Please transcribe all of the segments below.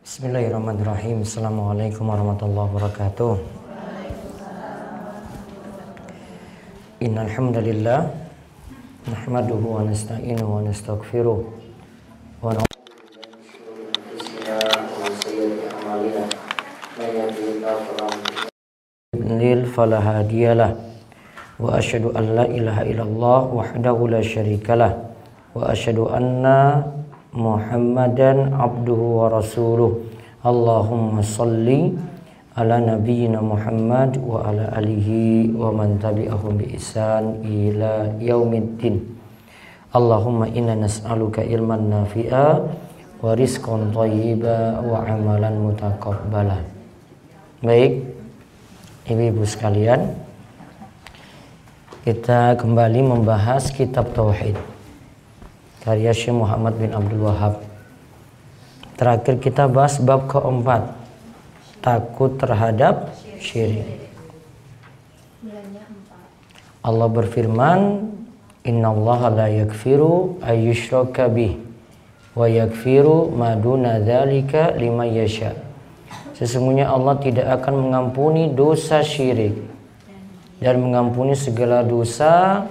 Bismillahirrahmanirrahim. Assalamualaikum warahmatullahi wabarakatuh. Innal hamdalillah nahmaduhu wa nasta'inuhu wa nastaghfiruh wa na'udzu fala hadiyalah wa asyhadu an la ilaha illallah wahdahu la syarikalah wa asyhadu anna Muhammadan abduhu wa rasuluh. Allahumma salli ala nabiyyina Muhammad wa ala alihi wa man tabi'ahum bi ihsan ila yaumiddin. Allahumma inna nas'aluka ilman nafi'a wa rizqan thayyiba wa amalan mutaqabbala. Baik, ibu-ibu sekalian, kita kembali membahas kitab tauhid karya Syekh Muhammad bin Abdul Wahab. Terakhir kita bahas bab keempat, takut terhadap syirik. Allah berfirman, innallaha la yaghfiru ayyushraka bih wa yaghfiru ma duna dzalika liman yasha. Sesungguhnya Allah tidak akan mengampuni dosa syirik dan mengampuni segala dosa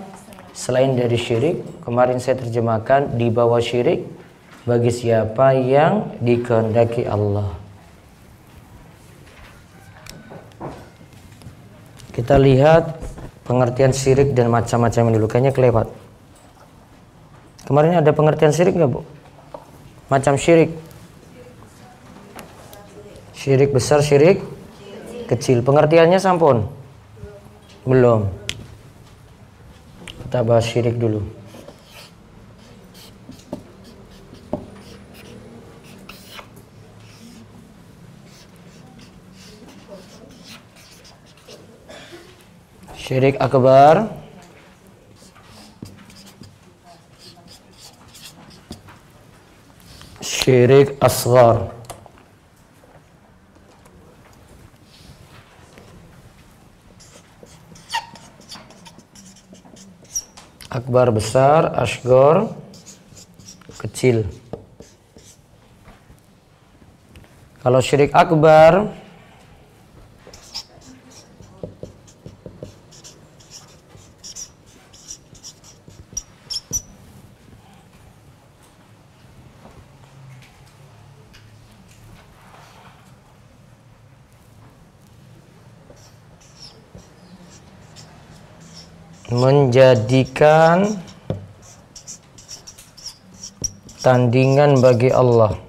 selain dari syirik. Kemarin saya terjemahkan di bawah syirik bagi siapa yang dikehendaki Allah. Kita lihat pengertian syirik dan macam-macam dulu. Kayaknya kelewat. Kemarin ada pengertian syirik nggak, Bu? Macam syirik. Syirik besar, syirik kecil. Pengertiannya sampun? Belum. Kita bahas syirik dulu. Syirik akbar, syirik asghar. Akbar besar, asghar kecil. Kalau syirik akbar menjadikan tandingan bagi Allah,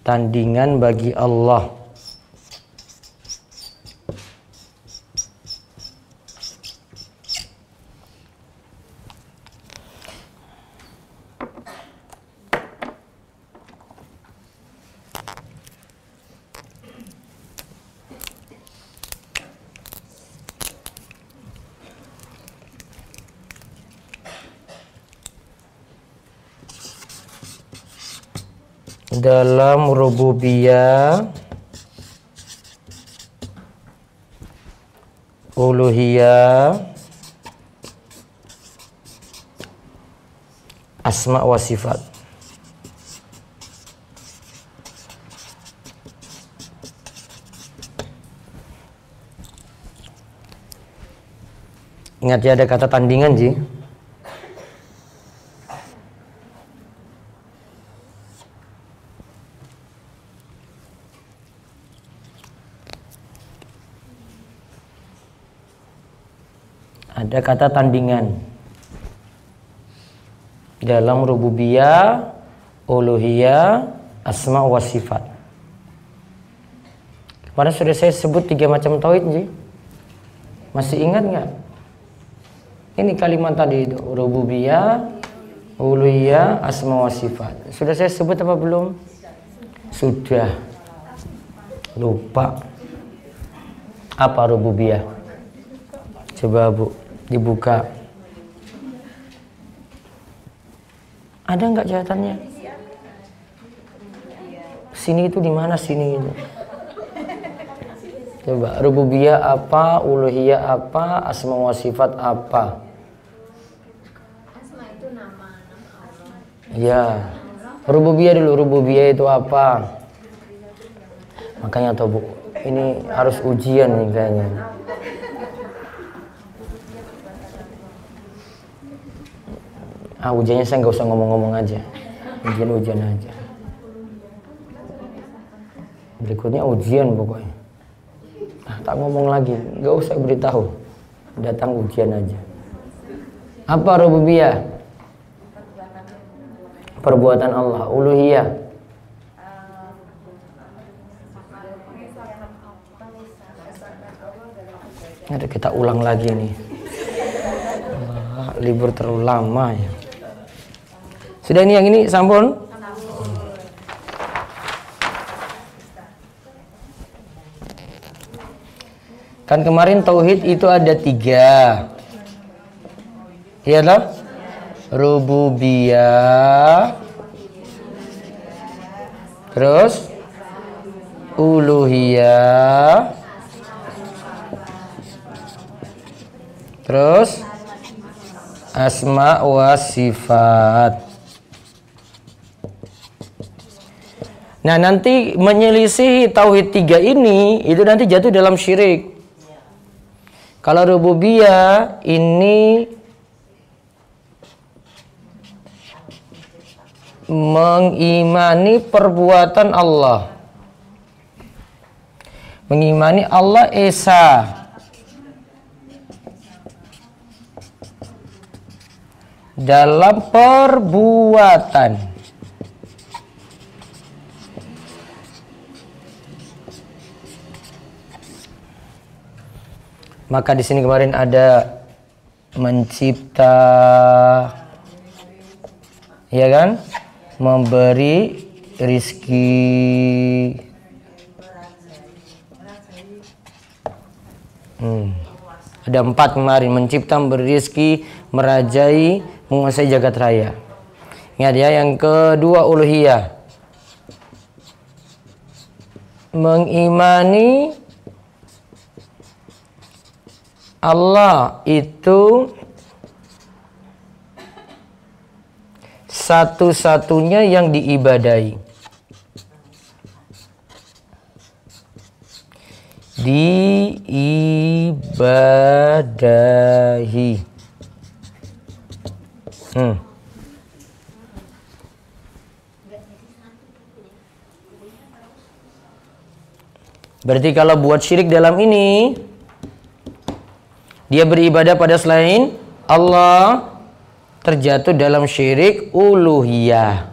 tandingan bagi Allah. Dalam rububiyah, uluhiyah, asma wa sifat. Ingat ya, ada kata tandingan, Ji. Ada kata tandingan dalam rububiyah, uluhiyah, asma wa sifat. Kemarin sudah saya sebut 3 macam tauhid, Ji. Masih ingat nggak? Ini kalimat tadi itu, rububiyah, uluhiyah, asma wa sifat. Sudah saya sebut apa belum? Sudah. Lupa. Apa rububiyah? Coba, Bu, dibuka. Ada nggak catatannya? Sini itu di mana sini itu? Coba, rububiyah apa, uluhiyah apa, asma wa sifat apa? Asma itu nama Allah. Ya. Rububiyah dulu, rububiyah itu apa? Makanya Bu, ini harus ujian nih kayaknya. Ujiannya saya nggak usah ngomong-ngomong aja, ujian aja. Berikutnya ujian pokoknya. Tak ngomong lagi, nggak usah beritahu, datang ujian aja. Apa rububiyah? Perbuatan Allah. Uluhiyah, kita ulang lagi nih. Libur terlalu lama ya. Sudah ini yang ini sampun? Kan kemarin tauhid itu ada 3. Iya toh? Rububiyah, terus uluhiyah, terus asma wa sifat. Nah, nanti menyelisihi tauhid 3 ini itu nanti jatuh dalam syirik. Kalau rububiyah ini mengimani perbuatan Allah, mengimani Allah Esa, dalam perbuatan. Maka di sini kemarin ada mencipta, ya kan? Memberi rizki. Ada 4 kemarin, mencipta, memberi rizki, merajai, menguasai jagat raya. Ingat ya, yang kedua uluhiyah. Mengimani Allah itu satu-satunya yang diibadahi. Diibadahi. Berarti kalau buat syirik dalam ini, dia beribadah pada selain Allah, terjatuh dalam syirik uluhiyah.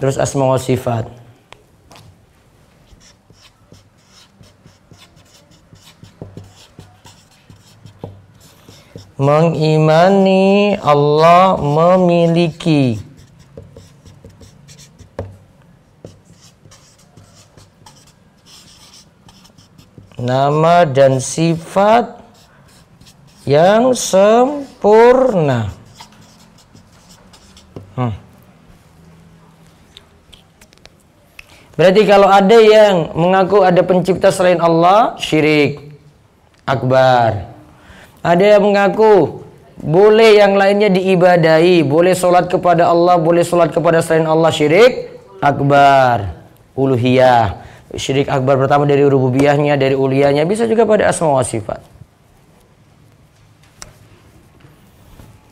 Terus asma wa sifat. Mengimani Allah memiliki nama dan sifat yang sempurna. Berarti kalau ada yang mengaku ada pencipta selain Allah, syirik akbar. Ada yang mengaku boleh yang lainnya diibadahi, boleh sholat kepada Allah, boleh sholat kepada selain Allah, syirik akbar. Uluhiyah, syirik akbar pertama dari rububiyahnya, dari uliyahnya, bisa juga pada asma wa sifat.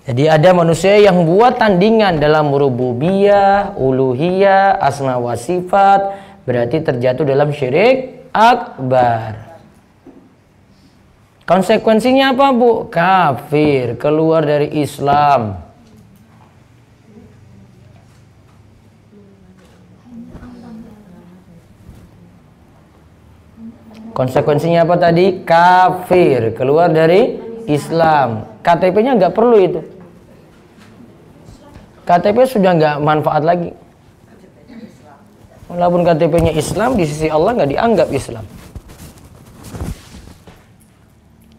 Jadi ada manusia yang buat tandingan dalam rububiyah, uluhiyah, asma wa sifat, berarti terjatuh dalam syirik akbar. Konsekuensinya apa, Bu? Kafir, keluar dari Islam. Konsekuensinya apa tadi? Kafir, keluar dari Islam. KTP-nya nggak perlu itu. KTP sudah nggak manfaat lagi. Walaupun KTP-nya Islam, di sisi Allah nggak dianggap Islam.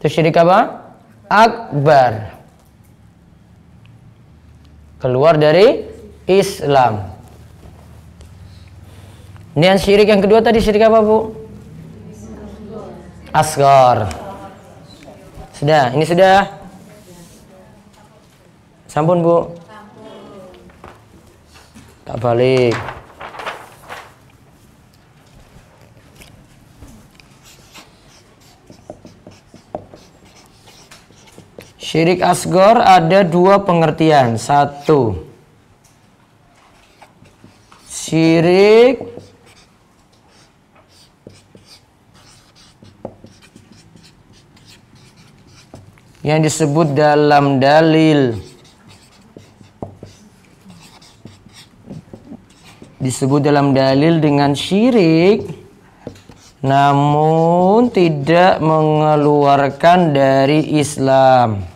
Itu syirik apa? Akbar. Keluar dari Islam. Ini yang syirik yang kedua tadi syirik apa, Bu? Asghar. Sudah, ini sudah. Sampun, Bu. Tak balik. Syirik asghar ada dua pengertian. Satu, syirik yang disebut dalam dalil, dengan syirik namun tidak mengeluarkan dari Islam.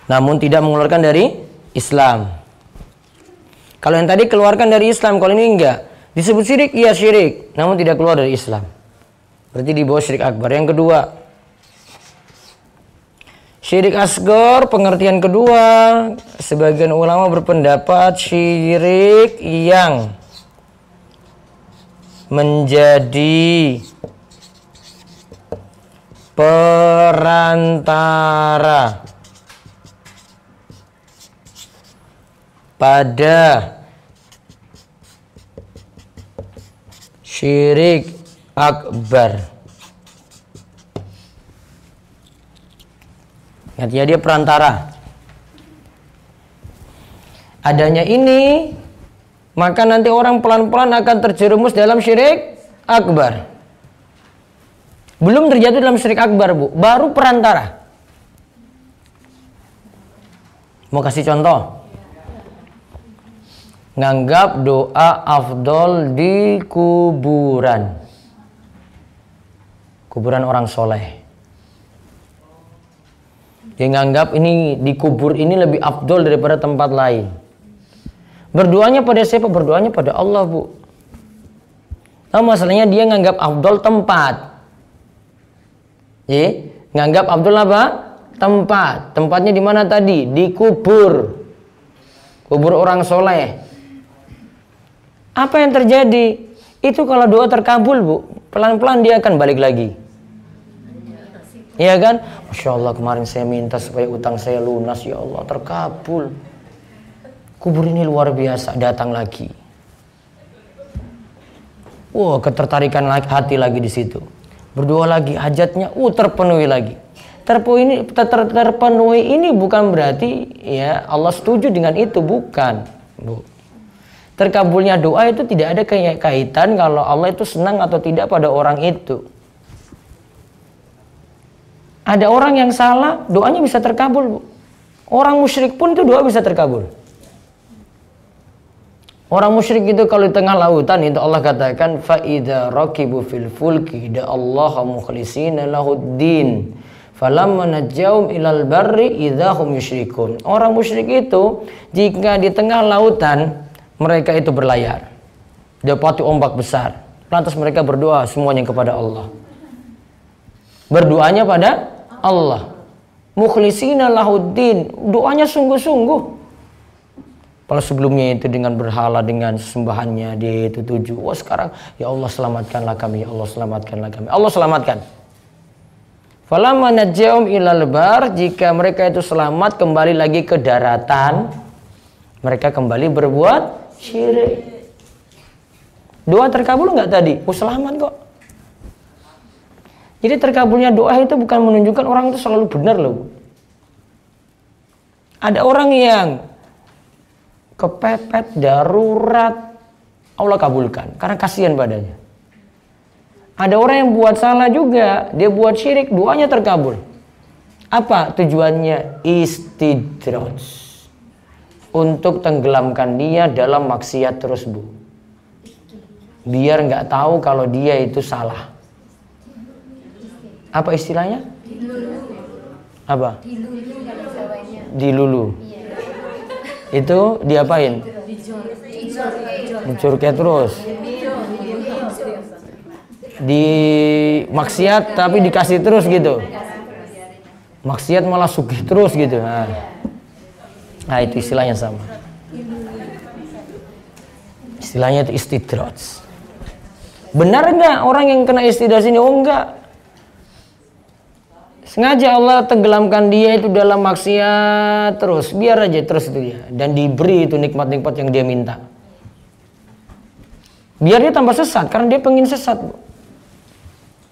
Namun tidak mengeluarkan dari Islam. Kalau yang tadi keluarkan dari Islam, kalau ini enggak. Disebut syirik, iya syirik, namun tidak keluar dari Islam. Berarti di bawah syirik akbar. Yang kedua, syirik asghar, pengertian kedua, sebagian ulama berpendapat syirik yang menjadi perantara pada syirik akbar. Artinya dia perantara. Adanya ini, maka nanti orang pelan-pelan akan terjerumus dalam syirik akbar. Belum terjatuh dalam syirik akbar, Bu. Baru perantara. Mau kasih contoh? Nganggap doa afdol di kuburan. Kuburan orang soleh. Dia nganggap ini di kubur ini lebih afdol daripada tempat lain. Berdoanya pada siapa? Berdoanya pada Allah, Bu. Nah, masalahnya dia nganggap afdol tempat. Nganggap afdol apa? Tempat. Tempatnya di mana tadi? Di kubur. Kubur orang soleh. Apa yang terjadi? Itu kalau doa terkabul, Bu, pelan-pelan dia akan balik lagi. Iya kan? Masya Allah, kemarin saya minta supaya utang saya lunas, ya Allah, terkabul. Kubur ini luar biasa, datang lagi. Wah, ketertarikan hati lagi di situ. Berdoa lagi, hajatnya, terpenuhi lagi. Terpenuhi ini bukan berarti ya Allah setuju dengan itu, bukan, Bu. Terkabulnya doa itu tidak ada kaitan kalau Allah itu senang atau tidak pada orang itu. Ada orang yang salah, doanya bisa terkabul, Bu. Orang musyrik pun itu doa bisa terkabul. Orang musyrik itu kalau di tengah lautan itu Allah katakan fa idza raqibu fil fulki da Allah mukhlishina lahuddin falamma najjaum ilal barri idzahum yusyrikun. Orang musyrik itu jika di tengah lautan mereka itu berlayar, dapati ombak besar, lantas mereka berdoa semuanya kepada Allah. Berdoanya pada Allah. Mukhlishina lahuddin, doanya sungguh-sungguh. Kalau sebelumnya itu dengan berhala, dengan sembahannya dia itu tuju. Wah, sekarang ya Allah selamatkanlah kami, ya Allah selamatkanlah kami. Allah selamatkan. Falamma najjaum ilal bar, jika mereka itu selamat kembali lagi ke daratan, mereka kembali berbuat syirik. Doa terkabul nggak tadi? Selamat kok. Jadi terkabulnya doa itu bukan menunjukkan orang itu selalu benar loh. Ada orang yang kepepet, darurat, Allah kabulkan karena kasihan padanya. Ada orang yang buat salah juga, dia buat syirik, doanya terkabul. Apa tujuannya? Istidraj. Untuk tenggelamkan dia dalam maksiat terus, Bu. Biar nggak tahu kalau dia itu salah. Apa istilahnya? Apa? Dilulu. Itu diapain? Dicurket terus. Di maksiat tapi dikasih terus gitu. Maksiat malah sugih terus gitu. Nah, itu istilahnya sama. Istilahnya itu istidraj. Benar enggak orang yang kena istidraj ini? Oh enggak. Sengaja Allah tenggelamkan dia itu dalam maksiat terus, biar aja terus itu dia, dan diberi itu nikmat-nikmat yang dia minta. Biar dia tambah sesat karena dia pengen sesat.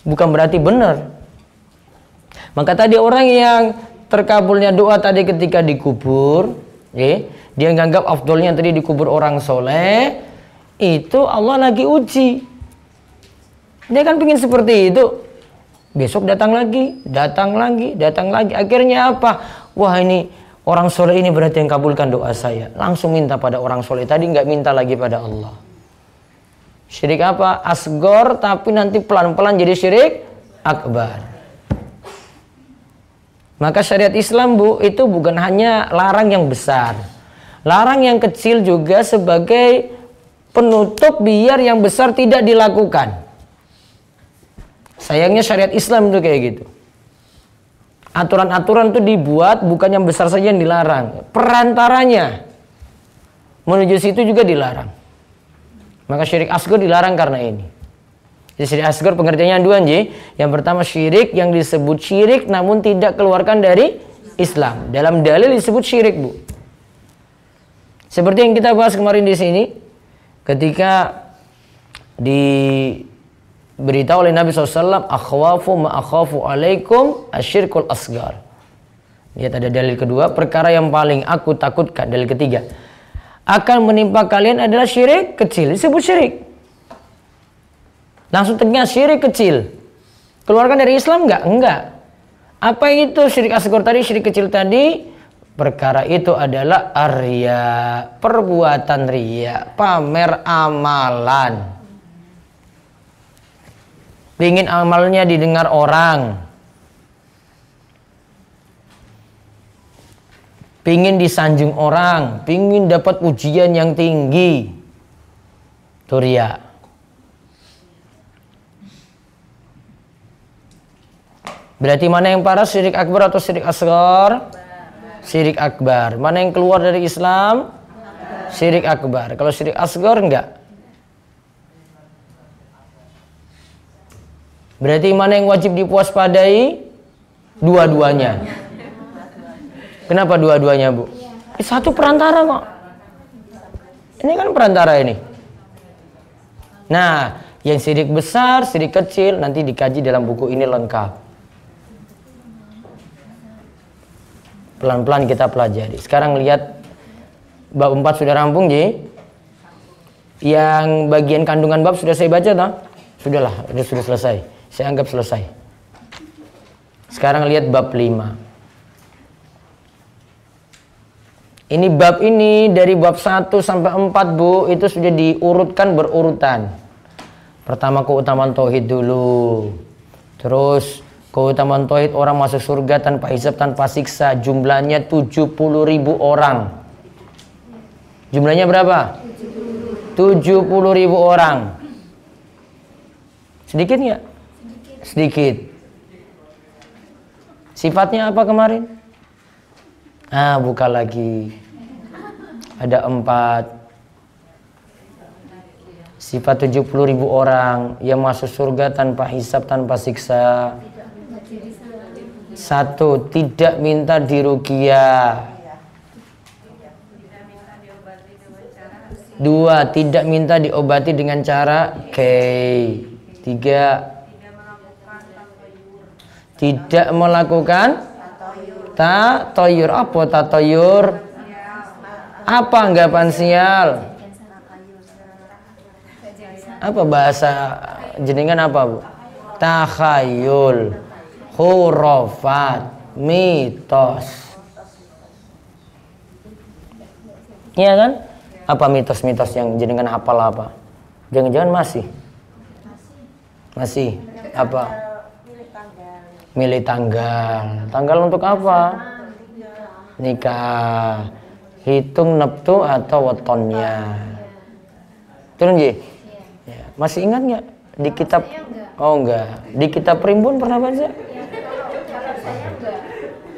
Bukan berarti benar. Maka tadi orang yang terkabulnya doa tadi ketika dikubur, dia nganggap afdolnya tadi dikubur orang soleh, itu Allah lagi uji. Dia kan pengen seperti itu. Besok datang lagi. Akhirnya apa? Wah, ini orang soleh ini berarti yang kabulkan doa saya. Langsung minta pada orang soleh. Tadi nggak minta lagi pada Allah. Syirik apa? Asgor, tapi nanti pelan-pelan jadi syirik akbar. Maka syariat Islam, Bu, itu bukan hanya larang yang besar. Larang yang kecil juga sebagai penutup biar yang besar tidak dilakukan. Sayangnya syariat Islam itu kayak gitu. Aturan-aturan itu dibuat bukan yang besar saja yang dilarang. Perantaranya menuju situ juga dilarang. Maka syirik asghar dilarang karena ini. Jadi syirik asghar pengertiannya dua, Nji. Yang pertama syirik yang disebut syirik namun tidak keluarkan dari Islam. Dalam dalil disebut syirik, Bu. Seperti yang kita bahas kemarin di sini, ketika diberitahu oleh Nabi SAW, akhwafu ma akhafu alaikum asyirkul asghar. Lihat ada dalil kedua, perkara yang paling aku takutkan, dalil ketiga, akan menimpa kalian adalah syirik kecil. Disebut syirik. Langsung tegas, syirik kecil. Keluarkan dari Islam enggak? Enggak. Apa itu syirik asghar tadi, syirik kecil tadi? Perkara itu adalah arya, perbuatan riya, pamer amalan. Pingin amalnya didengar orang, pingin disanjung orang, pingin dapat pujian yang tinggi. Itu riya. Berarti mana yang parah, syirik akbar atau syirik asghar? Syirik akbar. Mana yang keluar dari Islam? Syirik akbar. Kalau syirik asghar enggak. Berarti mana yang wajib dipuaspadai? Dua-duanya. Kenapa dua-duanya, Bu? Satu perantara kok. Ini kan perantara ini. Nah, yang syirik besar, syirik kecil nanti dikaji dalam buku ini lengkap. Pelan-pelan kita pelajari. Sekarang lihat bab 4 sudah rampung, Ji. Yang bagian kandungan bab sudah saya baca toh? Sudahlah, sudah selesai. Saya anggap selesai. Sekarang lihat bab 5. Ini bab ini dari bab 1 sampai 4, Bu, itu sudah diurutkan berurutan. Pertama keutamaan tauhid dulu. Terus keutamaan tauhid orang masuk surga tanpa hisab, tanpa siksa. Jumlahnya 70.000 orang. Jumlahnya berapa? 70.000 orang. Sedikit nggak? Sedikit. Sifatnya apa kemarin? Buka lagi. Ada 4. Sifat 70.000 orang yang masuk surga tanpa hisab, tanpa siksa. 1. Tidak minta diruqyah. 2. Tidak minta diobati dengan cara kei. 3. Tidak melakukan tatoyur. Apa tatoyur? Apa anggapan sial? Apa bahasa jenengan apa, Bu? Takhayul, khurafat, mitos. Iya kan? Apa mitos-mitos yang jenengan hafal apa? Jangan-jangan masih apa? Milih tanggal. Tanggal untuk apa? Nikah. Hitung neptu atau wetonnya. Turun, Ji? Ya. Masih ingat nggak di kitab? Oh enggak. Di kitab Primbon pernah baca? Saya enggak.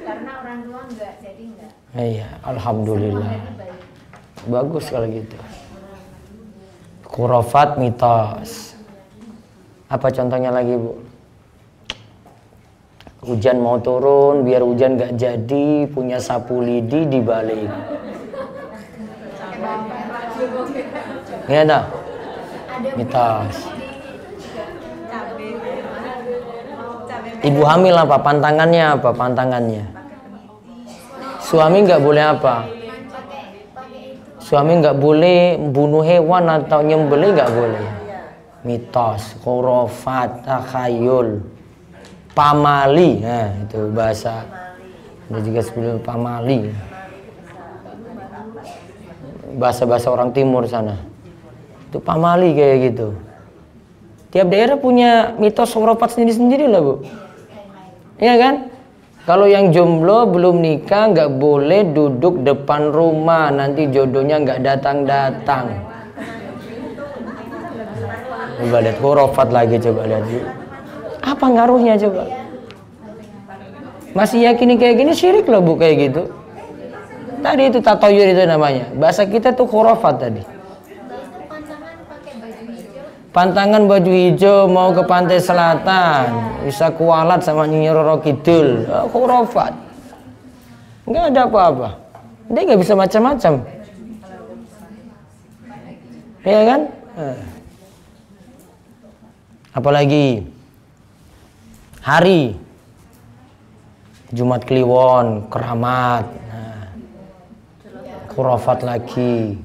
Karena orang tua enggak, jadi enggak. Iya, alhamdulillah. Bagus kalau gitu. Khurafat, mitos. Apa contohnya lagi, Bu? Hujan mau turun, biar hujan gak jadi, punya sapu lidi dibalik. Iya dah. Mitos. Ibu hamil apa? Pantangannya apa? Pantangannya. Suami nggak boleh apa? Suami nggak boleh bunuh hewan atau nyembelih, nggak boleh. Mitos, khurafat, takhayul, pamali. Nah, itu bahasa. Ada juga sebelum pamali. Bahasa-bahasa orang timur sana. Itu pamali kayak gitu. Tiap daerah punya mitos khurafat sendiri-sendiri lah, Bu. Iya kan? Kalau yang jomblo belum nikah nggak boleh duduk depan rumah, nanti jodohnya nggak datang-datang. Coba lihat khurafat lagi, coba lihat. Apa ngaruhnya coba? Masih yakini kayak gini syirik loh, Bu, kayak gitu. Tadi itu tatoyur itu namanya. Bahasa kita tuh khurafat tadi. Pantangan baju hijau mau ke pantai selatan, bisa kualat sama Nyi Roro Kidul. Khurafat. Nggak ada apa-apa. Dia nggak bisa macam-macam. Ya kan? Apalagi hari Jumat Kliwon, keramat. Khurafat lagi.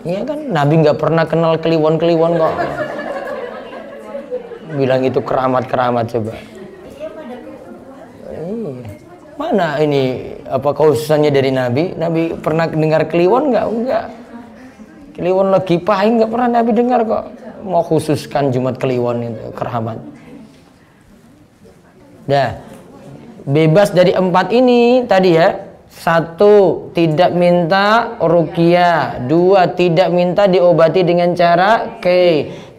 Iya kan, Nabi nggak pernah kenal kliwon-kliwon kok. Bilang itu keramat-keramat coba. Mana ini apa khususannya dari Nabi? Nabi pernah dengar kliwon nggak? Enggak. Kliwon lagi pahing nggak pernah Nabi dengar kok. Mau khususkan Jumat Kliwon itu keramat. Dah, bebas dari 4 ini tadi ya. 1. Tidak minta ruqyah. 2. Tidak minta diobati dengan cara 3.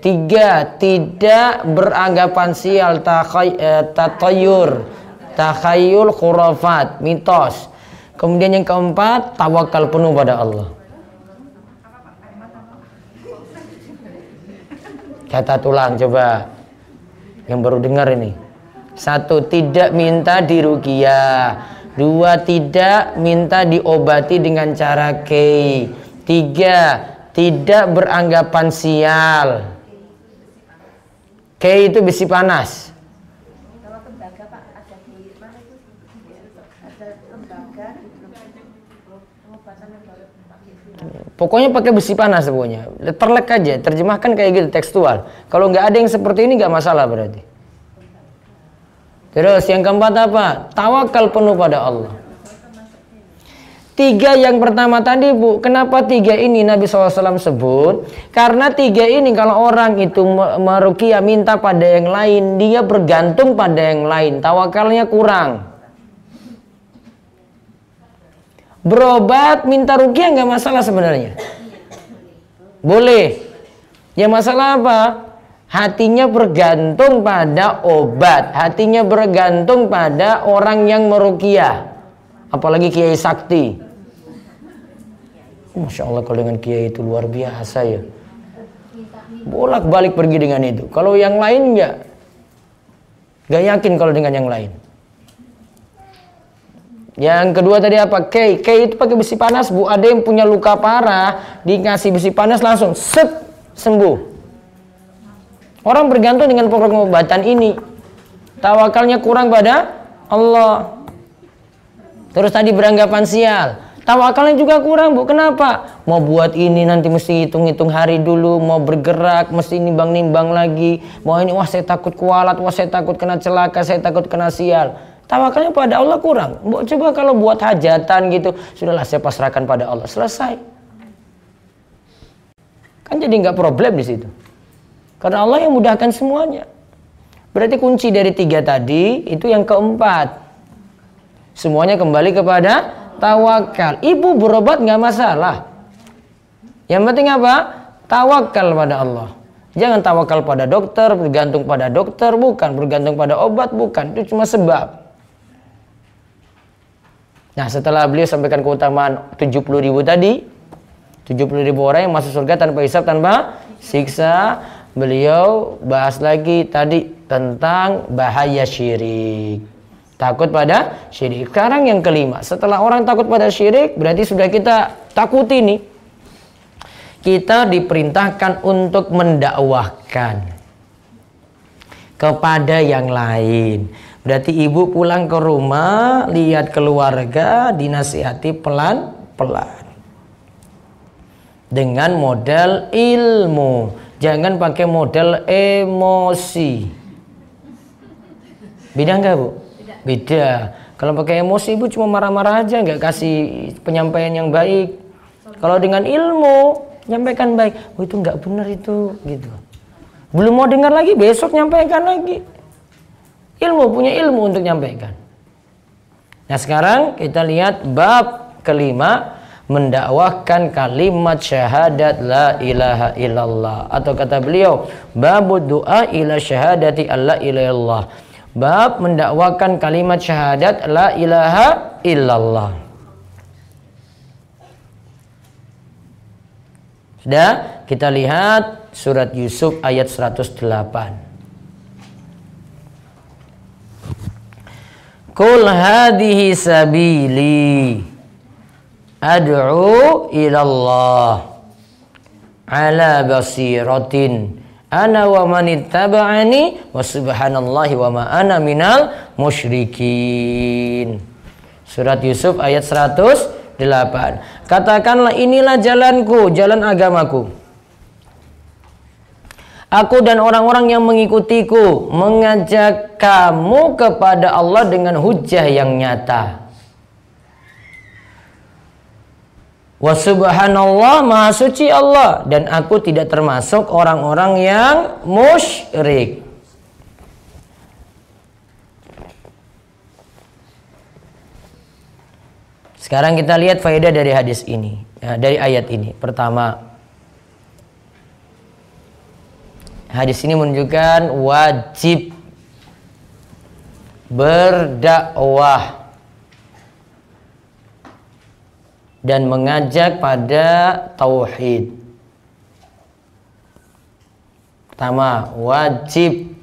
Tidak beranggapan sial, tatayur, takhayul, khurafat, mitos. Kemudian yang keempat, tawakal penuh pada Allah. Catat ulang coba. Yang baru dengar ini. 1. Tidak minta diruqyah. 2. Tidak minta diobati dengan cara 3. Tidak beranggapan sial. Itu besi panas. Kalau tembaga Pak, ada di mana itu? Ada tembaga di pengobatan yang baru pakai. Pokoknya pakai besi panas pokoknya. Terlek aja, terjemahkan kayak gitu tekstual. Kalau nggak ada yang seperti ini nggak masalah berarti. Terus yang keempat apa? Tawakal penuh pada Allah. 3 yang pertama tadi, Bu. Kenapa 3 ini Nabi SAW sebut? Karena 3 ini kalau orang itu meruqyah minta pada yang lain, dia bergantung pada yang lain. Tawakalnya kurang. Berobat minta ruqyah nggak masalah sebenarnya. Boleh. Ya masalah apa? Hatinya bergantung pada obat, hatinya bergantung pada orang yang meruqyah. Apalagi kiai sakti. Masya Allah, kalau dengan kiai itu luar biasa ya. Bolak-balik pergi dengan itu. Kalau yang lain enggak yakin kalau dengan yang lain. Yang kedua tadi apa? Itu pakai besi panas, Bu. Ada yang punya luka parah, dikasih besi panas langsung set sembuh. Orang bergantung dengan pengobatan ini. Tawakalnya kurang pada Allah. Terus tadi beranggapan sial. Tawakalnya juga kurang, Bu. Kenapa? Mau buat ini nanti mesti hitung-hitung hari dulu. Mau bergerak mesti nimbang-nimbang lagi. Mau ini, wah saya takut kualat. Wah saya takut kena celaka. Saya takut kena sial. Tawakalnya pada Allah kurang. Coba kalau buat hajatan gitu. Sudahlah saya pasrahkan pada Allah. Selesai. Kan jadi nggak problem di situ. Karena Allah yang mudahkan semuanya. Berarti kunci dari 3 tadi itu yang keempat. Semuanya kembali kepada tawakal. Ibu berobat nggak masalah. Yang penting apa? Tawakal pada Allah. Jangan tawakal pada dokter, bergantung pada dokter, bukan. Bergantung pada obat, bukan. Itu cuma sebab. Nah, setelah beliau sampaikan keutamaan 70.000 tadi, 70.000 orang yang masuk surga tanpa hisab, tanpa siksa. beliau bahas lagi tadi tentang bahaya syirik. Takut pada syirik. Sekarang yang kelima, setelah orang takut pada syirik, berarti sudah kita takuti nih. Kita diperintahkan untuk mendakwahkan kepada yang lain. Berarti ibu pulang ke rumah, lihat keluarga, dinasihati pelan-pelan. Dengan modal ilmu. Jangan pakai modal emosi. Beda nggak, Bu? Beda. Kalau pakai emosi, Ibu cuma marah-marah aja, nggak kasih penyampaian yang baik. Kalau dengan ilmu, nyampaikan baik. Oh, itu nggak benar itu, gitu. Belum mau dengar lagi, besok nyampaikan lagi. Ilmu, punya ilmu untuk nyampaikan. Nah, sekarang kita lihat bab kelima, mendakwahkan kalimat syahadat la ilaha illallah, atau kata beliau babud doa ila syahadati alla ilaha illallah. Bab mendakwakan kalimat syahadat la ilaha illallah. Sudah kita lihat surat Yusuf ayat 108. Qul hadhihi sabili ad'u ilallah ala basiratin ana wa manittaba'ani wa subhanallahi wa ma ana minal musyrikin. Surat Yusuf ayat 108. Katakanlah, inilah jalanku, jalan agamaku. Aku dan orang-orang yang mengikutiku mengajak kamu kepada Allah dengan hujjah yang nyata. Wa subhanallah, maha suci Allah, dan aku tidak termasuk orang-orang yang musyrik. Sekarang kita lihat faedah dari hadis ini, dari ayat ini. Pertama, hadis ini menunjukkan wajib berdakwah dan mengajak pada tauhid. Pertama, wajib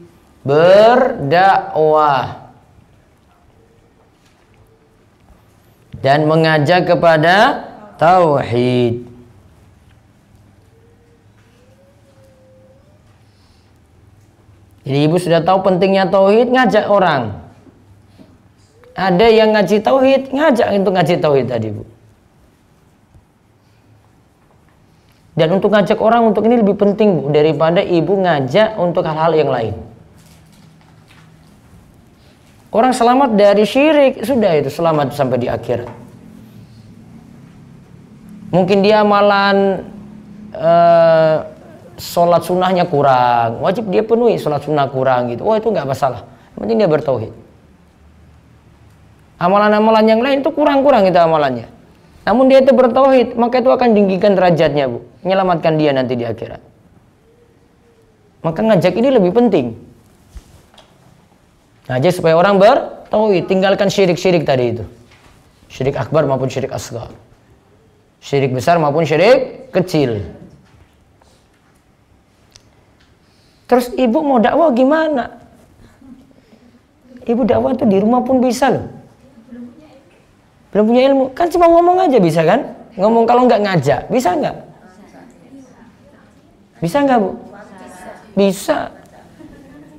berdakwah dan mengajak kepada tauhid. Jadi ibu sudah tahu pentingnya tauhid, ngajak orang. Ada yang ngaji tauhid, ngajak untuk ngaji tauhid tadi, Bu. Dan untuk ngajak orang untuk ini lebih penting, Bu, daripada ibu ngajak untuk hal-hal yang lain. Orang selamat dari syirik, sudah itu selamat sampai di akhirat. Mungkin dia amalan sholat sunnahnya kurang, wajib dia penuhi sholat sunnah kurang gitu. Itu nggak masalah, yang penting dia bertauhid. Amalan-amalan yang lain itu kurang-kurang itu amalannya. Namun dia itu bertauhid, maka itu akan tinggikan derajatnya, Bu. Menyelamatkan dia nanti di akhirat. Maka ngajak ini lebih penting. Ngajak supaya orang bertauhid, tinggalkan syirik-syirik tadi itu. Syirik akbar maupun syirik asghar. Syirik besar maupun syirik kecil. Terus ibu mau dakwah gimana? Ibu dakwah itu di rumah pun bisa loh. Belum punya ilmu, kan cuma ngomong aja bisa kan? Ngomong kalau nggak ngajak, bisa nggak? Bisa nggak, Bu? Bisa.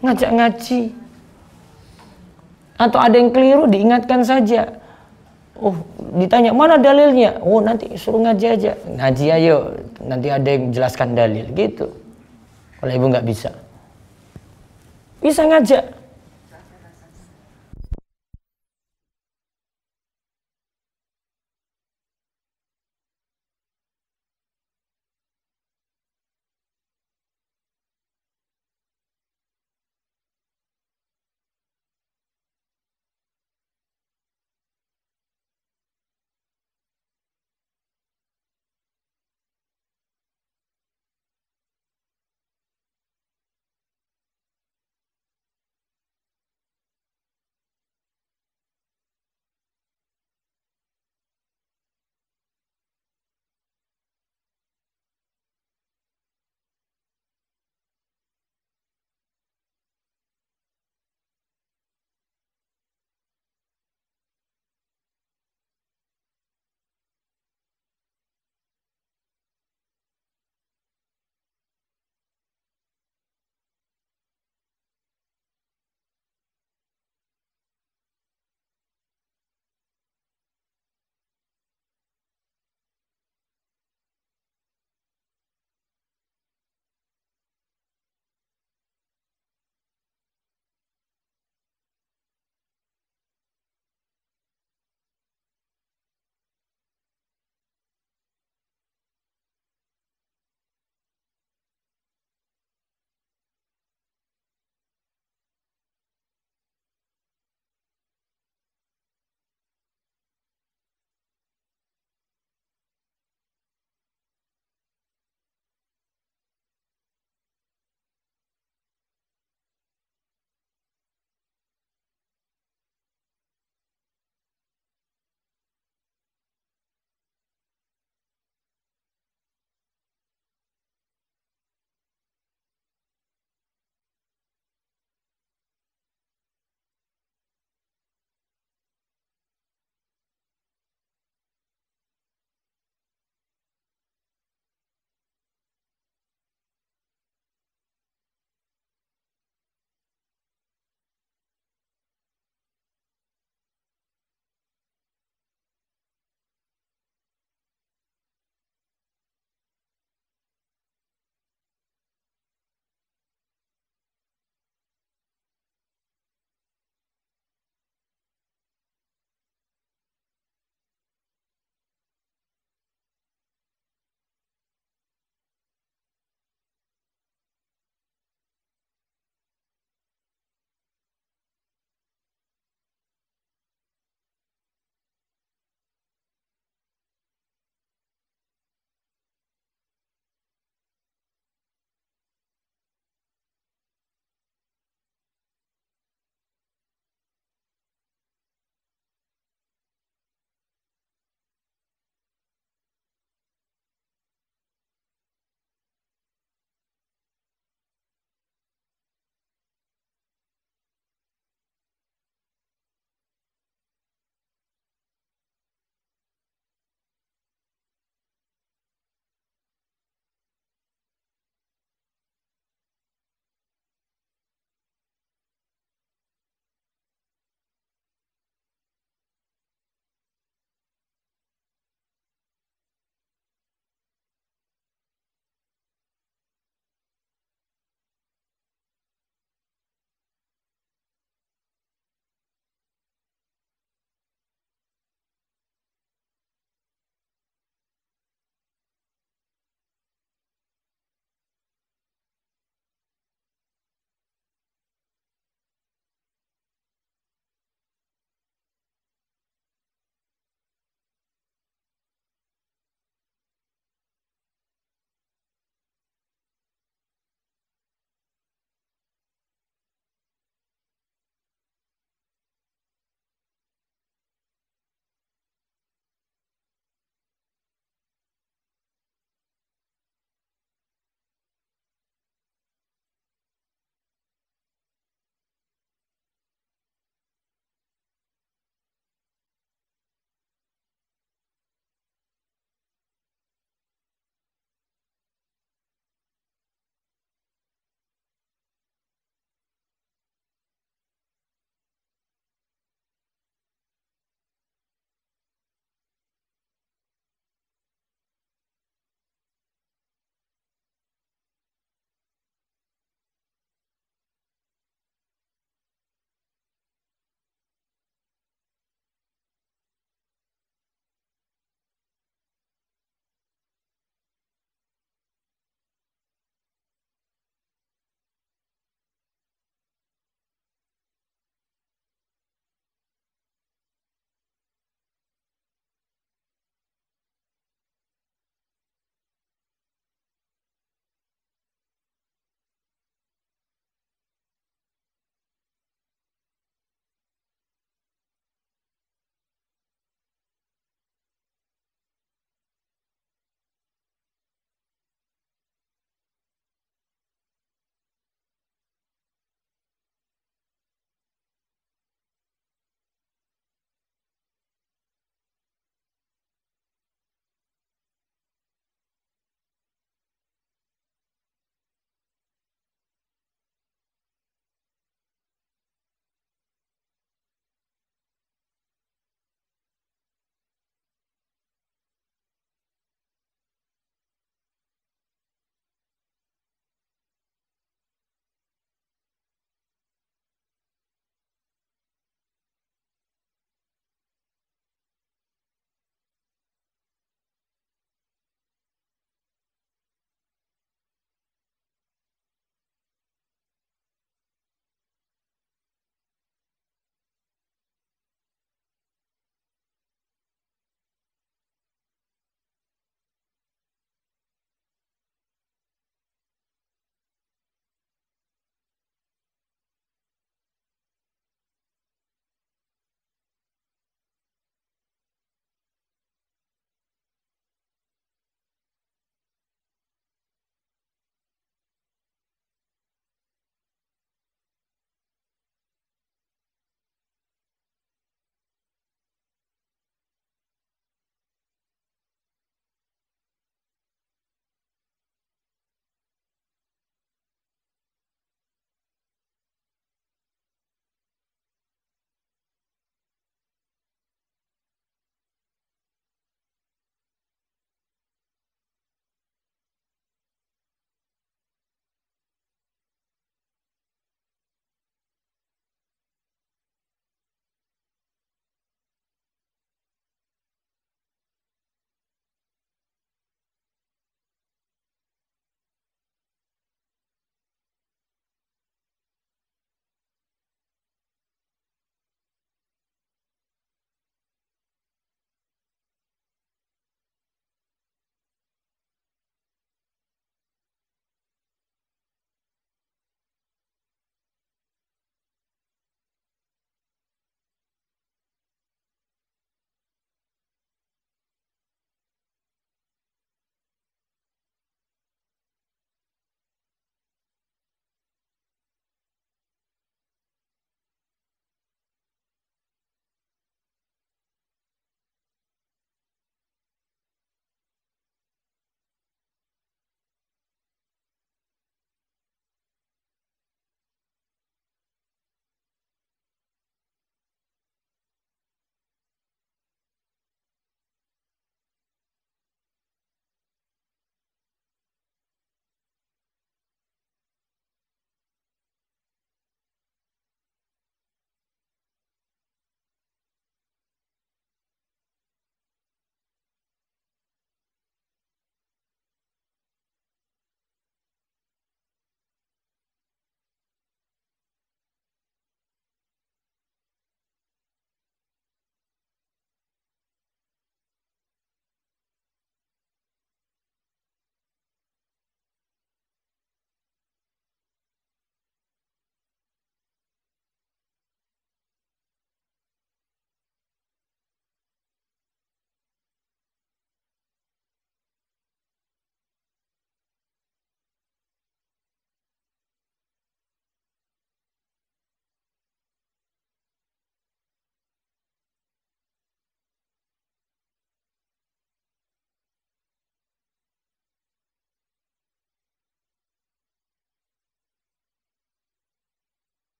Ngajak ngaji. Atau ada yang keliru, diingatkan saja. Oh, ditanya, mana dalilnya? Oh, nanti suruh ngaji aja. Ngaji ayo, nanti ada yang jelaskan dalil, gitu. Kalau ibu nggak bisa. Bisa ngajak.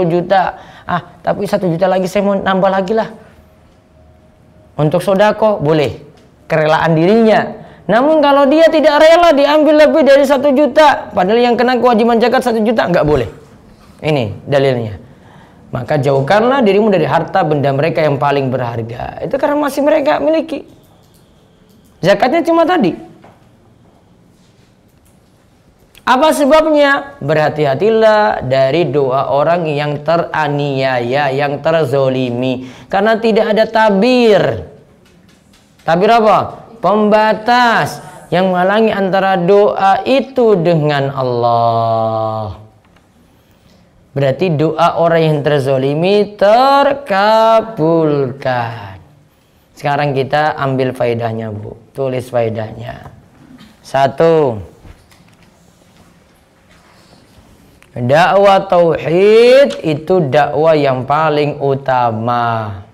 juta. Tapi 1 juta lagi saya mau nambah lagi lah. Untuk sodako boleh, kerelaan dirinya. Namun kalau dia tidak rela diambil lebih dari 1 juta, padahal yang kena kewajiban zakat 1 juta, nggak boleh. Ini dalilnya. Maka jauhkanlah dirimu dari harta benda mereka yang paling berharga. Itu karena masih mereka miliki. Zakatnya cuma tadi. Apa sebabnya? Berhati-hatilah dari doa orang yang teraniaya, yang terzolimi. Karena tidak ada tabir. Tabir apa? Pembatas yang menghalangi antara doa itu dengan Allah. Berarti doa orang yang terzolimi terkabulkan. Sekarang kita ambil faedahnya, Bu. Tulis faedahnya. 1. Dakwah tauhid itu dakwah yang paling utama.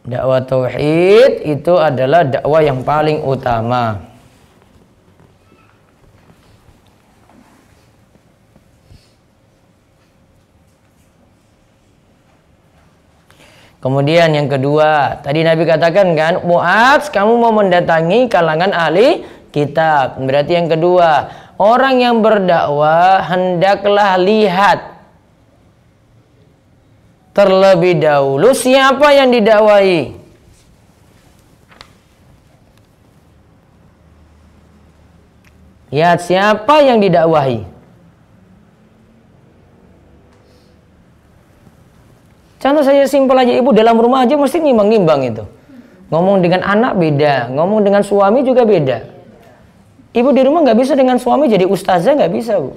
Dakwah tauhid itu adalah dakwah yang paling utama. Kemudian yang kedua, tadi Nabi katakan kan, Mu'adz, kamu mau mendatangi kalangan ahli kitab. Berarti yang kedua, orang yang berdakwah hendaklah lihat terlebih dahulu siapa yang didakwahi. Lihat siapa yang didakwahi. Contoh saya simpel aja, ibu dalam rumah aja mesti nimbang-nimbang itu. Ngomong dengan anak beda, ngomong dengan suami juga beda. Ibu di rumah nggak bisa dengan suami jadi ustazah, nggak bisa, Bu.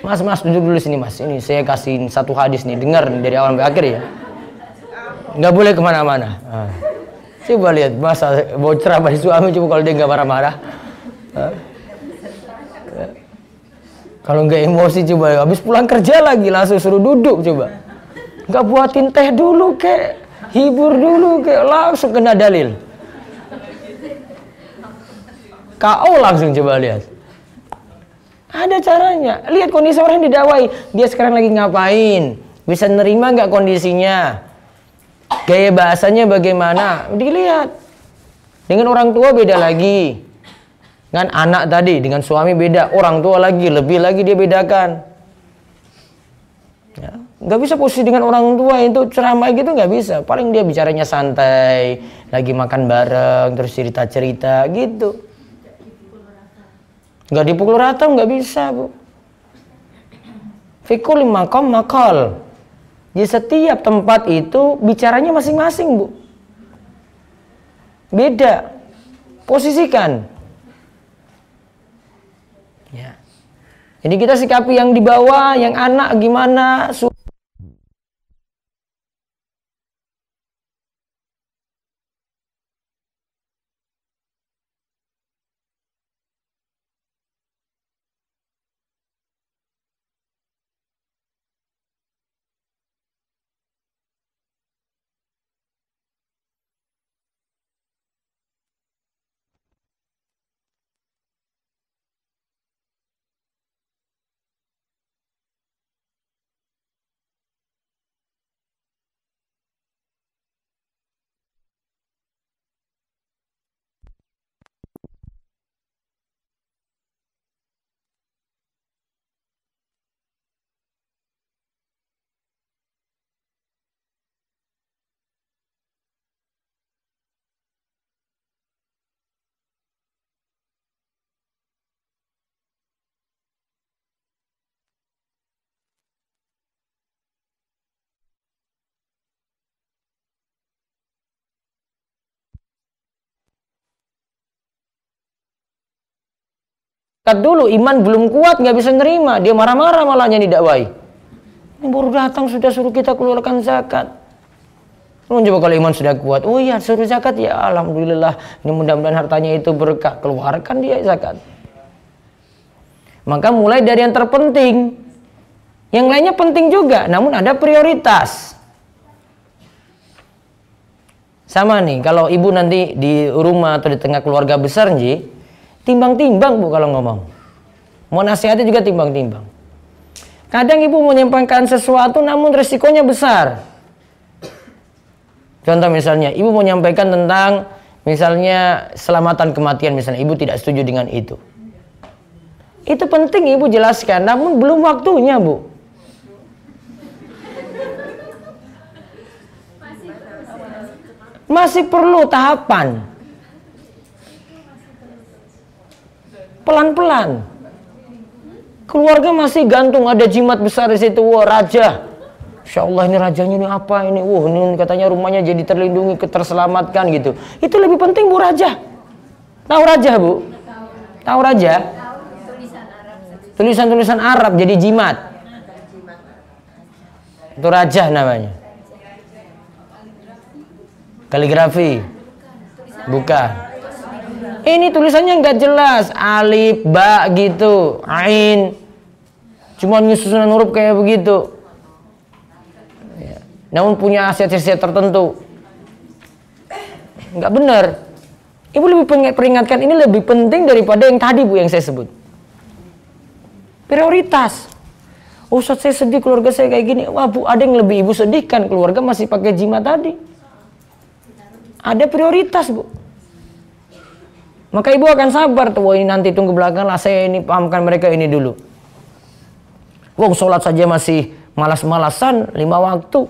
Mas duduk dulu sini, Mas. Ini saya kasih satu hadis nih, dengar dari awal sampai akhir ya. Nggak boleh kemana-mana. Coba lihat, masa bocor apa di suami, coba kalau dia nggak marah-marah. Kalau nggak emosi coba, habis pulang kerja lagi langsung suruh duduk coba. Nggak buatin teh dulu kek, hibur dulu kek, langsung kena dalil. KO langsung coba lihat. Ada caranya. Lihat kondisi orang yang didakwai. Dia sekarang lagi ngapain? Bisa nerima nggak kondisinya? Gaya bahasanya bagaimana? Dilihat. Dengan orang tua beda lagi. Dengan anak tadi, dengan suami beda, orang tua lagi, lebih lagi dia bedakan. Ya, nggak bisa posisi dengan orang tua itu ceramah gitu nggak bisa. Paling dia bicaranya santai, lagi makan bareng, terus cerita-cerita gitu. Nggak dipukul rata nggak bisa, Bu. Fikul makom makal. Di setiap tempat itu bicaranya masing-masing, Bu. Beda. Posisikan. Ya. Jadi kita sikapi yang di bawah, yang anak gimana? dulu iman belum kuat, nggak bisa nerima, dia marah-marah malahnya didakwai. Ini baru datang sudah suruh kita keluarkan zakat. Coba kalau iman sudah kuat, oh iya suruh zakat ya, alhamdulillah, ini mudah-mudahan hartanya itu berkah, keluarkan dia zakat. Maka mulai dari yang terpenting, yang lainnya penting juga, namun ada prioritas. Sama nih, kalau ibu nanti di rumah atau di tengah keluarga besar Ji, timbang-timbang Bu kalau ngomong. Mau nasihatnya juga timbang-timbang. Kadang ibu menyampaikan sesuatu namun resikonya besar. Contoh misalnya, ibu mau menyampaikan tentang misalnya selamatan kematian, misalnya ibu tidak setuju dengan itu. Itu penting ibu jelaskan, namun belum waktunya Bu. Masih perlu tahapan. Pelan-pelan. Keluarga masih gantung, ada jimat besar di situ. Wah, raja. Insya Allah ini rajanya ini apa ini? Wah, ini katanya rumahnya jadi terlindungi, terselamatkan gitu. Itu lebih penting Bu, raja. Tahu raja Bu? Tahu raja? Tulisan-tulisan Arab jadi jimat. Itu raja namanya. Kaligrafi. Bukan. Ini tulisannya nggak jelas, alif, ba gitu, ain. Cuma susunan huruf kayak begitu. Ya. Namun punya khasiat-khasiat tertentu. Nggak benar. Ibu lebih peringatkan ini lebih penting daripada yang tadi Bu yang saya sebut. Prioritas. Ustaz saya sedih keluarga saya kayak gini. Wah Bu, ada yang lebih ibu sedihkan, keluarga masih pakai jimat tadi. Ada prioritas Bu. Maka ibu akan sabar tuh. Wah ini nanti tunggu belakang lah, saya ini pahamkan mereka ini dulu. Wah sholat saja masih malas-malasan 5 waktu.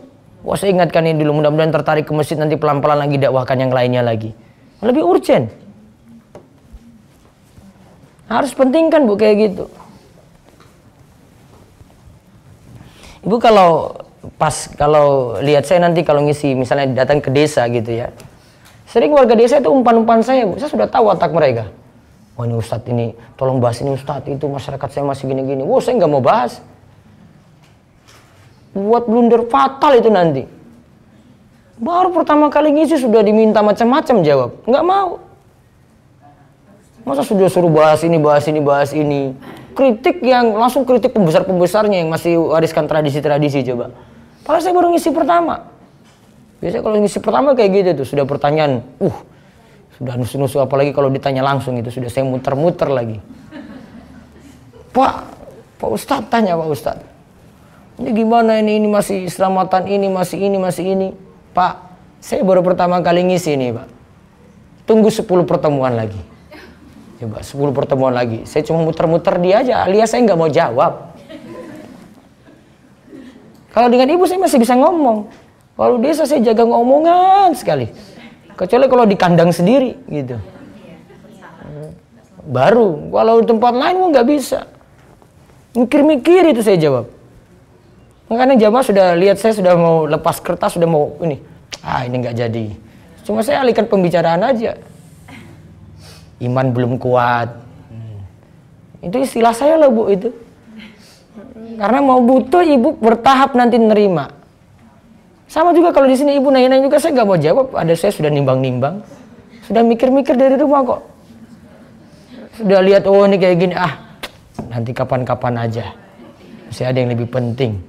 Wah saya ingatkan ini dulu, mudah-mudahan tertarik ke masjid, nanti pelan-pelan lagi dakwahkan yang lainnya lagi. Lebih urgent. Harus pentingkan Bu kayak gitu. Ibu kalau lihat saya nanti kalau ngisi misalnya datang ke desa gitu ya. Sering warga desa itu umpan-umpan saya Bu. Saya sudah tahu watak mereka. Wah ini Ustadz ini, tolong bahas ini Ustadz, itu masyarakat saya masih gini-gini. Wah saya nggak mau bahas. Buat blunder fatal itu nanti. Baru pertama kali ngisi sudah diminta macam-macam jawab. Nggak mau. Masa sudah suruh bahas ini, bahas ini, bahas ini. Kritik yang langsung kritik pembesar-pembesarnya yang masih wariskan tradisi-tradisi coba. Padahal saya baru ngisi pertama. Biasanya kalau ngisi pertama kayak gitu tuh, sudah pertanyaan, sudah nusu-nusu, apalagi kalau ditanya langsung itu sudah saya muter-muter lagi. Pak Ustadz tanya Pak Ustadz, ini gimana ini masih selamatan ini, masih ini. Pak, saya baru pertama kali ngisi nih Pak. Tunggu 10 pertemuan lagi. Coba 10 pertemuan lagi. Saya cuma muter-muter dia aja, alias saya nggak mau jawab. Kalau dengan ibu saya masih bisa ngomong. Kalau desa saya jaga ngomongan sekali. Kecuali kalau di kandang sendiri gitu. Baru. Kalau di tempat lain nggak bisa. Mikir-mikir itu saya jawab. Makanya jamaah sudah lihat saya sudah mau lepas kertas, sudah mau ini. Ini nggak jadi. Cuma saya alihkan pembicaraan aja. Iman belum kuat. Itu istilah saya lah Bu itu. Karena mau butuh ibu bertahap nanti nerima. Sama juga kalau di sini ibu nanya-nanya juga saya nggak mau jawab. Ada saya sudah nimbang-nimbang, sudah mikir-mikir dari rumah kok. Sudah lihat ini kayak gini, nanti kapan-kapan aja. Masih ada yang lebih penting.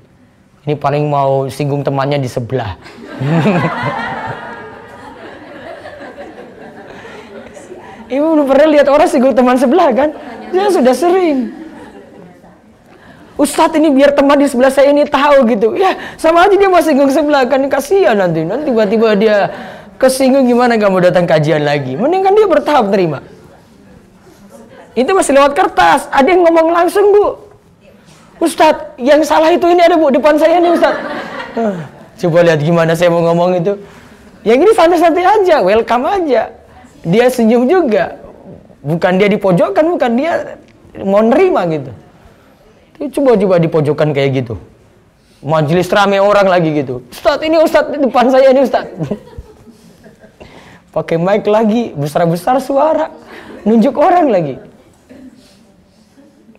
Ini paling mau singgung temannya di sebelah. Ibu belum pernah lihat orang singgung teman sebelah kan? Dia sudah sering. Ustadz ini biar teman di sebelah saya ini tahu gitu. Ya sama aja dia mau singgung sebelah kan, kasihan nanti tiba-tiba dia kesinggung, gimana gak mau datang kajian lagi. Mending kan dia bertahap terima. Itu masih lewat kertas. Ada yang ngomong langsung Bu. Ustadz yang salah itu ini ada Bu depan saya nih Ustadz. Coba lihat gimana saya mau ngomong itu. Yang ini santai-santai aja, welcome aja. Dia senyum juga. Bukan dia di pojokan, bukan dia mau nerima gitu. Coba-coba di pojokan kayak gitu. Majelis rame orang lagi gitu. Ustadz ini Ustadz depan saya ini Ustadz. Pakai mic lagi, besar-besar suara. Nunjuk orang lagi.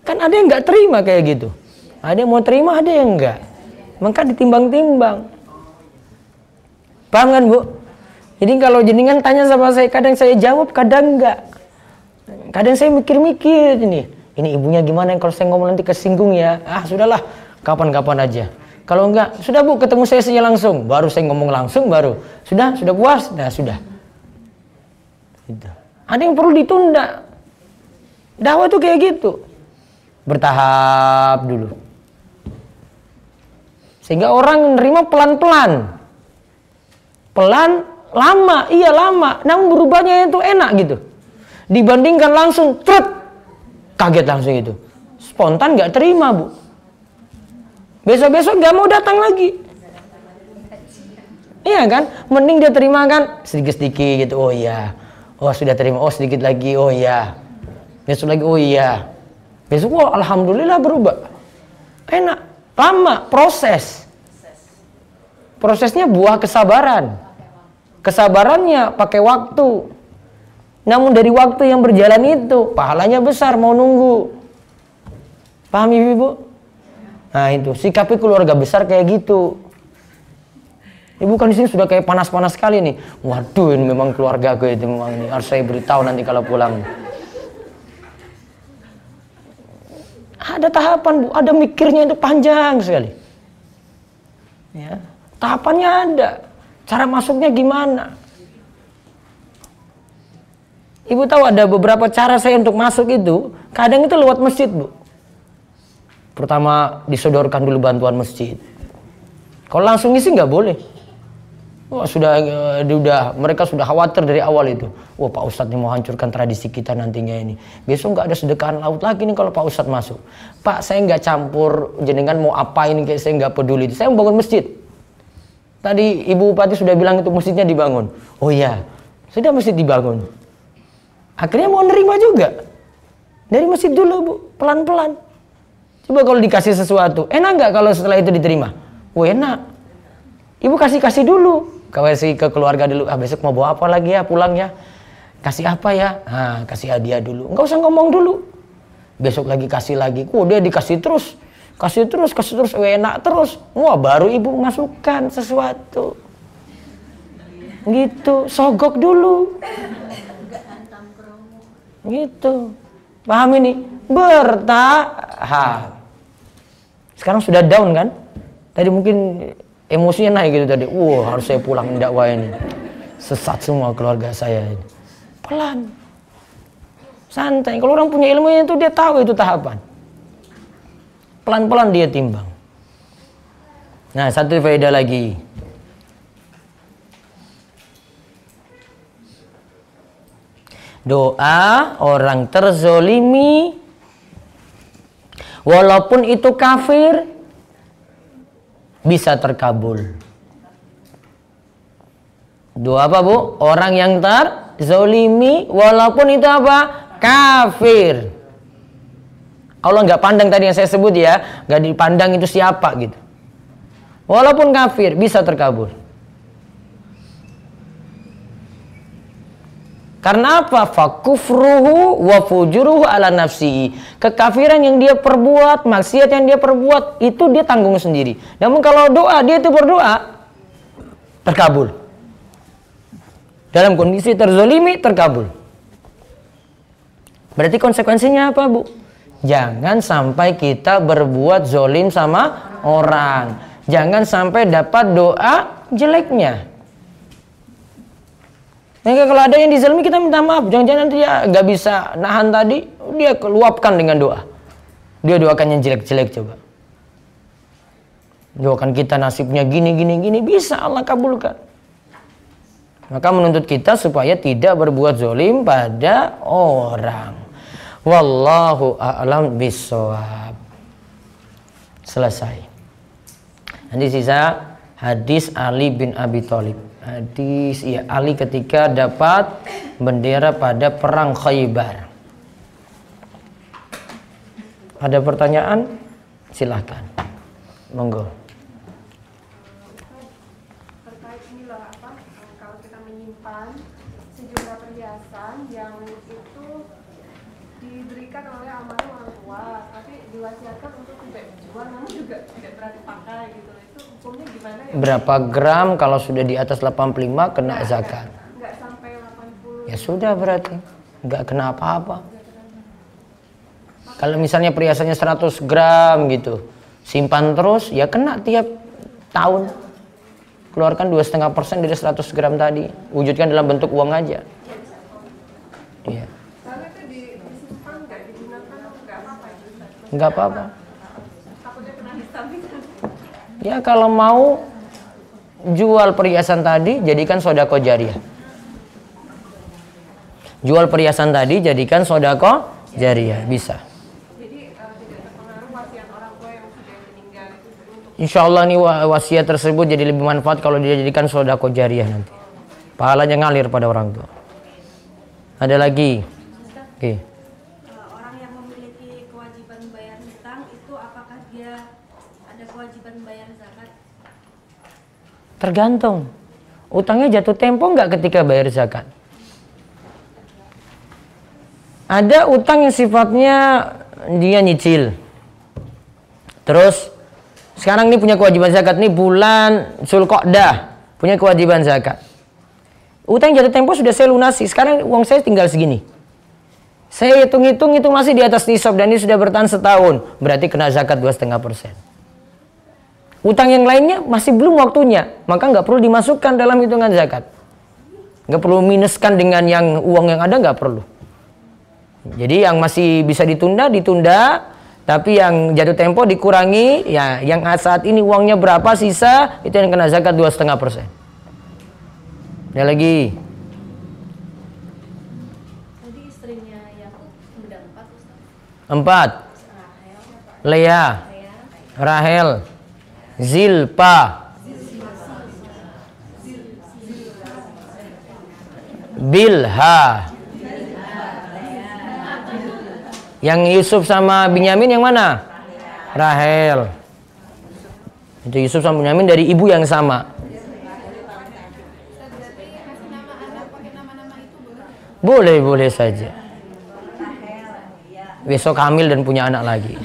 Kan ada yang nggak terima kayak gitu. Ada yang mau terima, ada yang enggak. Maka ditimbang-timbang. Paham kan Bu? Jadi kalau jenengan tanya sama saya, kadang saya jawab, kadang enggak. Kadang saya mikir-mikir ini ibunya gimana kalau saya ngomong nanti kesinggung ya. Sudahlah, kapan-kapan aja. Kalau enggak, sudah Bu, ketemu saya saja langsung. Baru saya ngomong langsung, baru. Sudah puas? Nah, sudah. Gitu. Ada yang perlu ditunda. Dakwah tuh kayak gitu. Bertahap dulu. Sehingga orang menerima pelan-pelan. Pelan, lama, iya lama. Namun berubahnya itu enak gitu. Dibandingkan langsung, kaget langsung itu. Spontan gak terima Bu. Besok-besok gak mau datang lagi. Iya kan? Mending dia terima kan sedikit-sedikit gitu. Oh iya. Oh sudah terima. Oh sedikit lagi. Oh iya. Besok lagi. Oh iya. Besok alhamdulillah berubah. Enak. Lama proses. Prosesnya buah kesabaran. Kesabarannya pakai waktu. Namun dari waktu yang berjalan itu pahalanya besar, mau nunggu. Paham Ibu? Nah itu, sikapi keluarga besar kayak gitu. Ibu kan di sini sudah kayak panas-panas sekali nih. Waduh, ini memang keluarga gue itu memang ini harus saya beritahu nanti kalau pulang. Ada tahapan Bu, ada mikirnya itu panjang sekali. Ya, tahapannya ada. Cara masuknya gimana? Ibu tahu ada beberapa cara saya untuk masuk itu. Kadang itu lewat masjid Bu. Pertama disodorkan dulu bantuan masjid. Kalau langsung isi nggak boleh. Wah mereka sudah khawatir dari awal itu. Wah Pak Ustadz ini mau hancurkan tradisi kita nantinya ini. Besok nggak ada sedekahan laut lagi nih kalau Pak Ustadz masuk. Pak saya nggak campur jenengan mau apa ini kayak saya nggak peduli. Saya mau bangun masjid. Tadi Ibu Bupati sudah bilang itu masjidnya dibangun. Oh iya, sudah masjid dibangun. Akhirnya mau nerima juga. Dari masjid dulu Bu, pelan-pelan. Coba kalau dikasih sesuatu, enak nggak kalau setelah itu diterima? Oh enak. Ibu kasih dulu. Kasih ke keluarga dulu. Besok mau bawa apa lagi ya pulang ya? Kasih apa ya? Nah, kasih hadiah dulu. Nggak usah ngomong dulu. Besok lagi kasih lagi. Dia dikasih terus. Kasih terus. Enak terus. Wah baru ibu masukkan sesuatu. Gitu. Sogok dulu. Gitu. Paham ini? Bertahap. Sekarang sudah down kan? Tadi mungkin emosinya naik gitu tadi. Harus saya pulang dakwah ini. Sesat semua keluarga saya ini. Pelan. Santai. Kalau orang punya ilmunya itu dia tahu itu tahapan. Pelan-pelan dia timbang. Nah, satu faedah lagi. Doa orang terzolimi walaupun itu kafir bisa terkabul. Doa apa Bu? Orang yang terzolimi walaupun itu apa? Kafir. Allah nggak pandang tadi yang saya sebut ya, nggak dipandang itu siapa gitu. Walaupun kafir bisa terkabul. Karena apa? Fakufruhu wa fujuruhu ala nafsihi. Kekafiran yang dia perbuat, maksiat yang dia perbuat, itu dia tanggung sendiri. Namun kalau doa, dia itu berdoa, terkabul. Dalam kondisi terzolimi, terkabul. Berarti konsekuensinya apa Bu? Jangan sampai kita berbuat zolim sama orang. Jangan sampai dapat doa jeleknya. Nah, kalau ada yang dizalimi kita minta maaf. Jangan-jangan dia nggak bisa nahan tadi, dia luapkan dengan doa. Dia doakan yang jelek-jelek coba. Doakan kita nasibnya gini, bisa Allah kabulkan. Maka menuntut kita supaya tidak berbuat zolim pada orang. Wallahu a'lam bishawab. Selesai. Nanti sisa hadis Ali bin Abi Thalib. Hadis Ali ketika dapat bendera pada perang Khaybar. Ada pertanyaan? Silahkan. Monggo. Terkait inilah kalau kita menyimpan sejumlah perhiasan yang itu diberikan oleh almarhum orang tua, tapi diwasiatkan untuk tidak dijual, namun juga tidak pernah dipakai gitu. Itu hukumnya gimana ya? Berapa gram kalau sudah di atas 85 kena zakat? Enggak sampai 80. Ya sudah berarti enggak kena apa-apa. Kalau misalnya perhiasannya 100 gram gitu, Simpan terus, ya kena tiap tahun. Keluarkan 2,5% dari 100 gram tadi. Wujudkan dalam bentuk uang aja. Iya. Kalau itu disimpan nggak digunakan nggak apa-apa ya Ustaz? Nggak apa-apa. Takutnya kena hisab kan? Ya kalau mau jual perhiasan tadi, jadikan sodako jariah. Jual perhiasan tadi, jadikan sodako jariah. Bisa. Jadi tidak terpengaruh wasiat orang tua yang sudah meninggal itu untuk Insya Allah nih wasiat tersebut jadi lebih manfaat kalau dia jadikan sodako jariah nanti. Pahalanya ngalir pada orang tua. Ada lagi. Oke. Orang yang memiliki kewajiban bayar hutang itu apakah dia ada kewajiban bayar zakat? Tergantung. Utangnya jatuh tempo nggak ketika bayar zakat? Ada utang yang sifatnya dia nyicil. Terus sekarang ini punya kewajiban zakat nih bulan Zulqa'dah, punya kewajiban zakat. Utang jatuh tempo sudah saya lunasi. Sekarang uang saya tinggal segini. Saya hitung-hitung itu masih di atas nisab dan ini sudah bertahan setahun. Berarti kena zakat 2,5%. Utang yang lainnya masih belum waktunya, maka nggak perlu dimasukkan dalam hitungan zakat. Nggak perlu minuskan dengan yang uang yang ada, nggak perlu. Jadi yang masih bisa ditunda, tapi yang jatuh tempo dikurangi. Ya, yang saat ini uangnya berapa sisa, itu yang kena zakat 2,5%. Ada lagi. Tadi istrinya Yakub udah 4 Ustaz. 4. Lea, Rahel, Zilpa, Bilha. Yang Yusuf sama Binyamin yang mana? Rahel. Itu Yusuf sama Binyamin dari ibu yang sama. Boleh saja. Besok hamil dan punya anak lagi.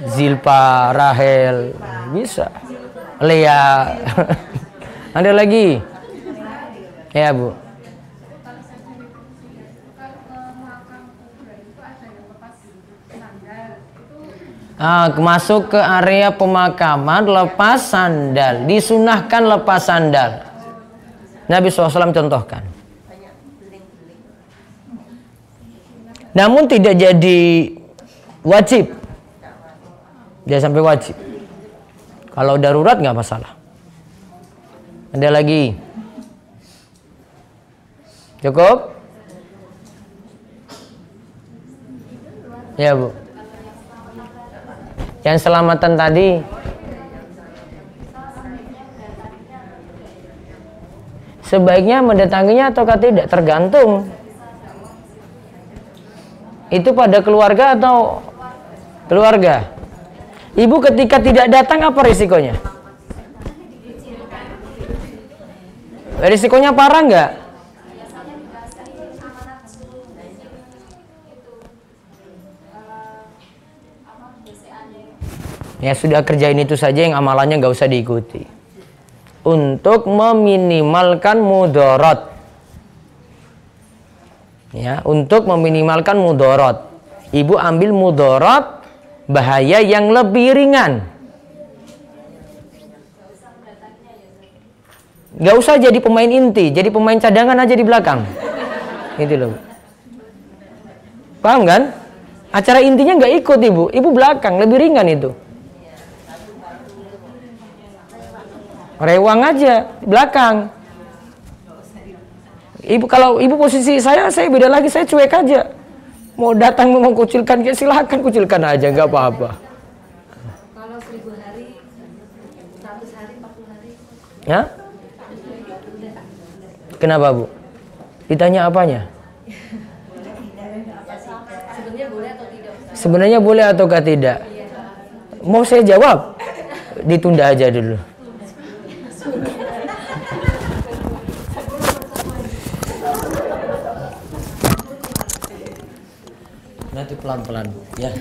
Zilpa, Rahel, bisa. Lea. Ada lagi? Ya, Bu. Masuk ke area pemakaman lepas sandal. Disunahkan lepas sandal. Nabi SAW contohkan. Namun tidak jadi wajib. Dia sampai wajib. Kalau darurat nggak masalah. Ada lagi? Cukup? Ya, Bu. Yang selamatan tadi sebaiknya mendatanginya ataukah tidak? Tergantung. Itu pada keluarga atau keluarga? Ibu ketika tidak datang apa risikonya? Risikonya parah nggak? Ya sudah, kerjain itu saja, yang amalannya nggak usah diikuti. Untuk meminimalkan mudarat. Ya, untuk meminimalkan mudarat. Ibu ambil mudarat bahaya yang lebih ringan. Nggak usah jadi pemain inti, jadi pemain cadangan aja di belakang. Gitu loh. Paham kan? Acara intinya nggak ikut ibu, ibu belakang, lebih ringan itu. Rewang aja belakang. Ibu, kalau ibu posisi saya beda lagi, saya cuek aja. Mau datang mau kucilkan, silahkan kucilkan aja, nggak apa-apa. Kalau 1000 hari, 100 hari, 40 hari. Ya? Kenapa, Bu? Ditanya apanya? Sebenarnya boleh atau tidak Ustaz? Sebenarnya boleh ataukah tidak? Mau saya jawab? Ditunda aja dulu. Nanti pelan-pelan, ya.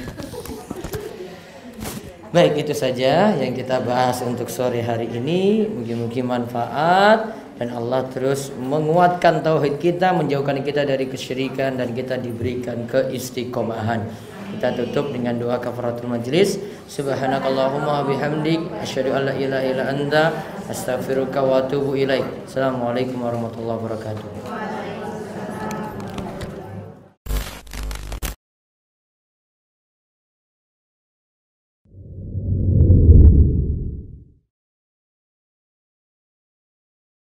Baik, itu saja yang kita bahas untuk sore hari ini. Mungkin manfaat dan Allah terus menguatkan tauhid kita, menjauhkan kita dari kesyirikan dan kita diberikan keistiqomahan. Kita kita tutup dengan doa kafaratul majlis. Subhanakallahumma bihamdik asyhadu an la ilaha illa anta astaghfiruka wa atubu ilaik. Assalamualaikum warahmatullahi wabarakatuh.